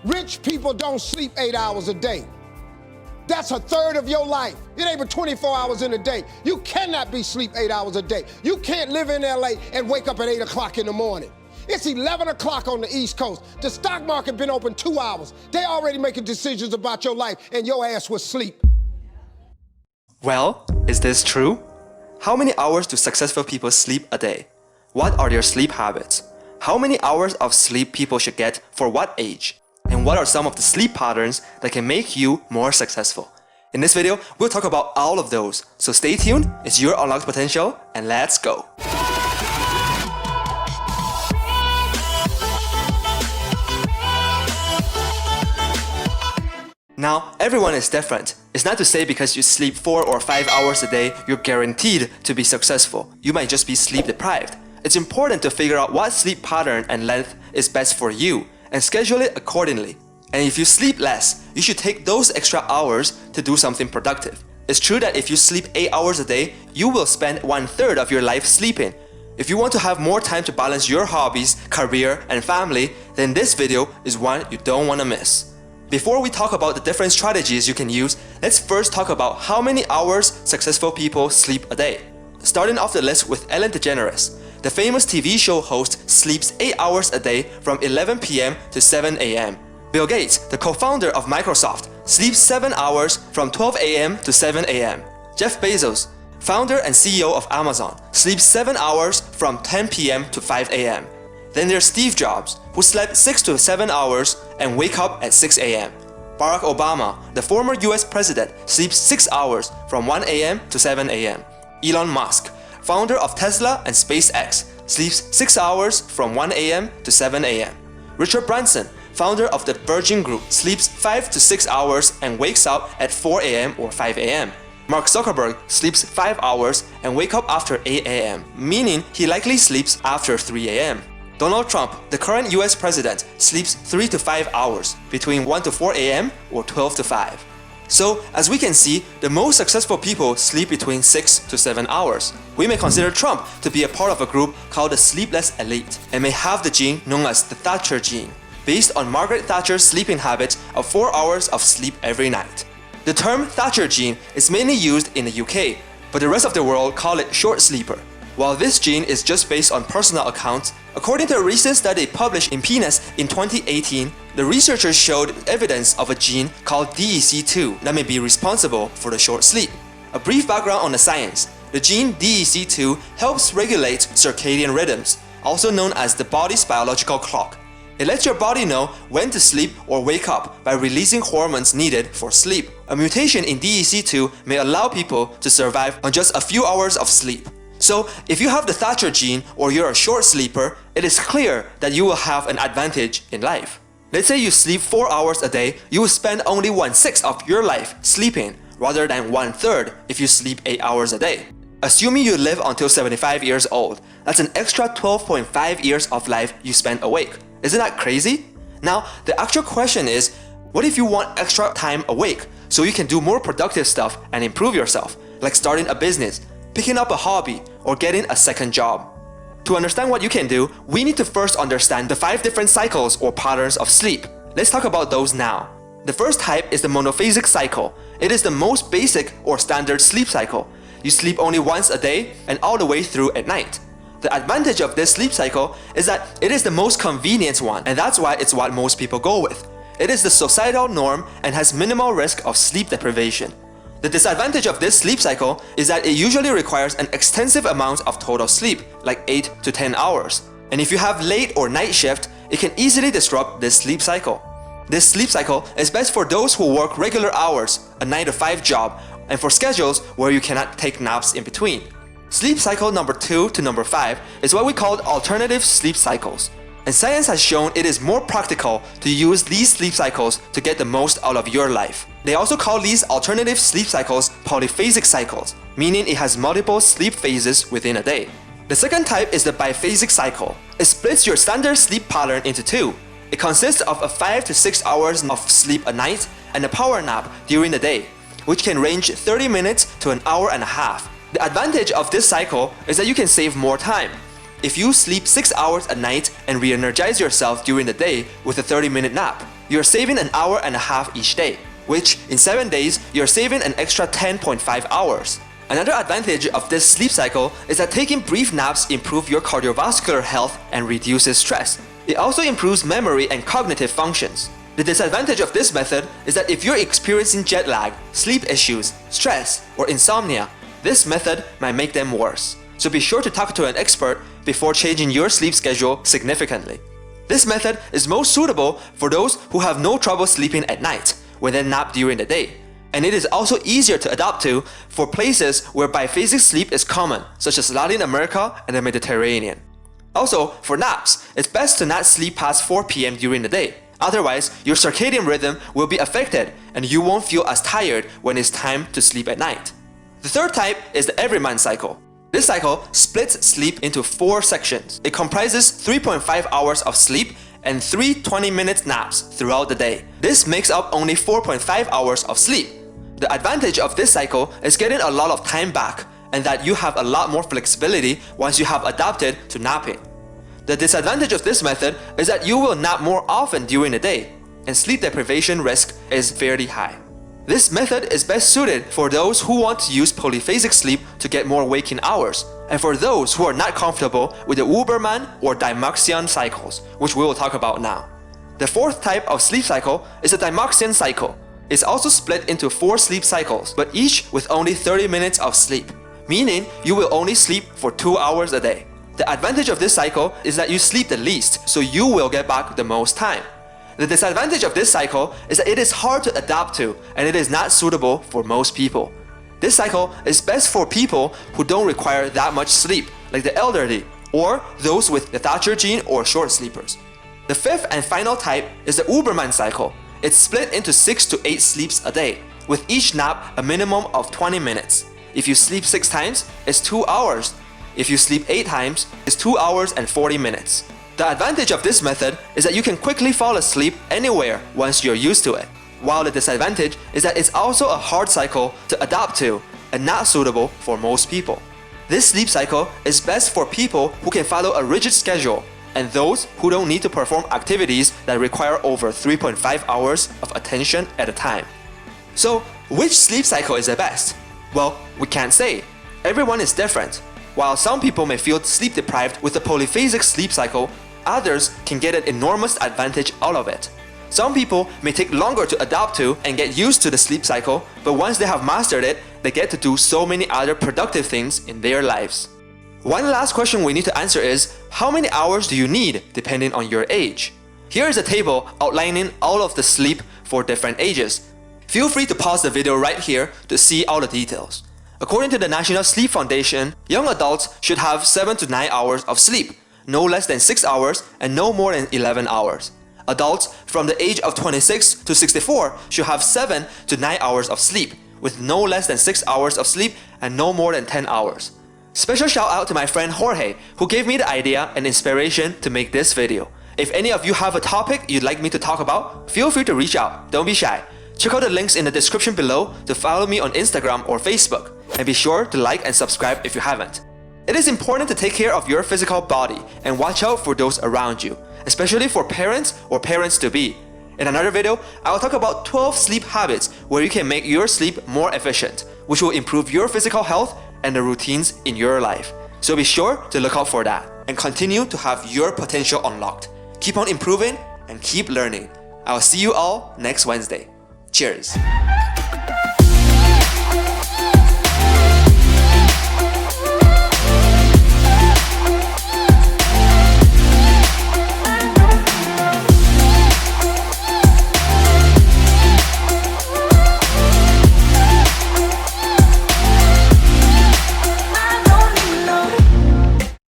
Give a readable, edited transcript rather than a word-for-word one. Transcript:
Rich people don't sleep 8 hours a day. That's a third of your life. It ain't but 24 hours in a day. You cannot be sleep 8 hours a day. You can't live in LA and wake up at 8 o'clock in the morning. It's 11 o'clock on the East Coast. The stock market been open 2 hours. They already making decisions about your life and your ass was asleep. Well, is this true? How many hours do successful people sleep a day? What are their sleep habits? How many hours of sleep people should get for what age? And what are some of the sleep patterns that can make you more successful? In this video, we'll talk about all of those. So stay tuned, it's your unlocked potential, and let's go. Now, everyone is different. It's not to say because you sleep 4 or 5 hours a day, you're guaranteed to be successful. You might just be sleep deprived. It's important to figure out what sleep pattern and length is best for you and schedule it accordingly. And if you sleep less, you should take those extra hours to do something productive. It's true that if you sleep 8 hours a day, you will spend 1/3 of your life sleeping. If you want to have more time to balance your hobbies, career, and family, then this video is one you don't want to miss. Before we talk about the different strategies you can use, let's first talk about how many hours successful people sleep a day. Starting off the list with Ellen DeGeneres. The famous TV show host sleeps 8 hours a day from 11 p.m. to 7 a.m. Bill Gates, the co-founder of Microsoft, sleeps 7 hours from 12 a.m. to 7 a.m. Jeff Bezos, founder and CEO of Amazon, sleeps 7 hours from 10 p.m. to 5 a.m. Then there's Steve Jobs, who slept 6 to 7 hours and wake up at 6 a.m. Barack Obama, the former US president, sleeps 6 hours from 1 a.m. to 7 a.m. Elon Musk, founder of Tesla and SpaceX, sleeps 6 hours from 1 a.m. to 7 a.m. Richard Branson, founder of the Virgin Group, sleeps 5 to 6 hours and wakes up at 4 a.m. or 5 a.m. Mark Zuckerberg sleeps 5 hours and wakes up after 8 a.m., meaning he likely sleeps after 3 a.m. Donald Trump, the current US president, sleeps 3 to 5 hours, between 1 to 4 a.m. or 12 to 5. So, as we can see, the most successful people sleep between 6 to 7 hours. We may consider Trump to be a part of a group called the sleepless elite, and may have the gene known as the Thatcher Gene, based on Margaret Thatcher's sleeping habit of 4 hours of sleep every night. The term Thatcher Gene is mainly used in the UK, but the rest of the world call it short sleeper. While this gene is just based on personal accounts, according to a recent study published in PNAS in 2018, the researchers showed evidence of a gene called DEC2 that may be responsible for the short sleep. A brief background on the science. The gene DEC2 helps regulate circadian rhythms, also known as the body's biological clock. It lets your body know when to sleep or wake up by releasing hormones needed for sleep. A mutation in DEC2 may allow people to survive on just a few hours of sleep. So, if you have the Thatcher gene or you're a short sleeper, it is clear that you will have an advantage in life. Let's say you sleep 4 hours a day, you will spend only 1/6 of your life sleeping, rather than 1/3 if you sleep 8 hours a day. Assuming you live until 75 years old, that's an extra 12.5 years of life you spend awake. Isn't that crazy? Now, the actual question is, what if you want extra time awake so you can do more productive stuff and improve yourself, like starting a business, picking up a hobby, or getting a second job? To understand what you can do, we need to first understand the 5 different cycles or patterns of sleep. Let's talk about those now. The first type is the monophasic cycle. It is the most basic or standard sleep cycle. You sleep only once a day and all the way through at night. The advantage of this sleep cycle is that it is the most convenient one, and that's why it's what most people go with. It is the societal norm and has minimal risk of sleep deprivation. The disadvantage of this sleep cycle is that it usually requires an extensive amount of total sleep, like 8 to 10 hours. And if you have late or night shift, it can easily disrupt this sleep cycle. This sleep cycle is best for those who work regular hours, a 9 to 5 job, and for schedules where you cannot take naps in between. Sleep cycle number 2 to number 5 is what we call alternative sleep cycles. And science has shown it is more practical to use these sleep cycles to get the most out of your life. They also call these alternative sleep cycles polyphasic cycles, meaning it has multiple sleep phases within a day. The second type is the biphasic cycle. It splits your standard sleep pattern into 2. It consists of a 5 to 6 hours of sleep a night and a power nap during the day, which can range 30 minutes to an hour and a half. The advantage of this cycle is that you can save more time. If you sleep 6 hours a night and re-energize yourself during the day with a 30-minute nap, you're saving an hour and a half each day, which in 7 days, you're saving an extra 10.5 hours. Another advantage of this sleep cycle is that taking brief naps improves your cardiovascular health and reduces stress. It also improves memory and cognitive functions. The disadvantage of this method is that if you're experiencing jet lag, sleep issues, stress, or insomnia, this method might make them worse. So be sure to talk to an expert before changing your sleep schedule significantly. This method is most suitable for those who have no trouble sleeping at night when they nap during the day. And it is also easier to adapt to for places where biphasic sleep is common, such as Latin America and the Mediterranean. Also, for naps, it's best to not sleep past 4 p.m. during the day. Otherwise, your circadian rhythm will be affected and you won't feel as tired when it's time to sleep at night. The third type is the Everyman cycle. This cycle splits sleep into 4 sections. It comprises 3.5 hours of sleep and 3 20-minute naps throughout the day. This makes up only 4.5 hours of sleep. The advantage of this cycle is getting a lot of time back and that you have a lot more flexibility once you have adapted to napping. The disadvantage of this method is that you will nap more often during the day, and sleep deprivation risk is fairly high. This method is best suited for those who want to use polyphasic sleep to get more waking hours, and for those who are not comfortable with the Uberman or Dymaxion cycles, which we will talk about now. The fourth type of sleep cycle is the Dymaxion cycle. It's also split into 4 sleep cycles, but each with only 30 minutes of sleep, meaning you will only sleep for 2 hours a day. The advantage of this cycle is that you sleep the least, so you will get back the most time. The disadvantage of this cycle is that it is hard to adapt to and it is not suitable for most people. This cycle is best for people who don't require that much sleep, like the elderly or those with the Thatcher gene or short sleepers. The fifth and final type is the Uberman cycle. It's split into 6 to 8 sleeps a day, with each nap a minimum of 20 minutes. If you sleep 6 times, it's 2 hours. If you sleep 8 times, it's 2 hours and 40 minutes. The advantage of this method is that you can quickly fall asleep anywhere once you're used to it, while the disadvantage is that it's also a hard cycle to adapt to and not suitable for most people. This sleep cycle is best for people who can follow a rigid schedule and those who don't need to perform activities that require over 3.5 hours of attention at a time. So, which sleep cycle is the best? Well, we can't say. Everyone is different. While some people may feel sleep deprived with the polyphasic sleep cycle, others can get an enormous advantage out of it. Some people may take longer to adapt to and get used to the sleep cycle, but once they have mastered it, they get to do so many other productive things in their lives. One last question we need to answer is, how many hours do you need depending on your age? Here is a table outlining all of the sleep for different ages. Feel free to pause the video right here to see all the details. According to the National Sleep Foundation, young adults should have 7 to 9 hours of sleep, no less than 6 hours and no more than 11 hours. Adults from the age of 26 to 64 should have 7 to 9 hours of sleep, with no less than 6 hours of sleep and no more than 10 hours. Special shout out to my friend Jorge, who gave me the idea and inspiration to make this video. If any of you have a topic you'd like me to talk about, feel free to reach out, don't be shy. Check out the links in the description below to follow me on Instagram or Facebook, and be sure to like and subscribe if you haven't. It is important to take care of your physical body and watch out for those around you, especially for parents or parents-to-be. In another video, I will talk about 12 sleep habits where you can make your sleep more efficient, which will improve your physical health and the routines in your life. So be sure to look out for that and continue to have your potential unlocked. Keep on improving and keep learning. I will see you all next Wednesday. Cheers!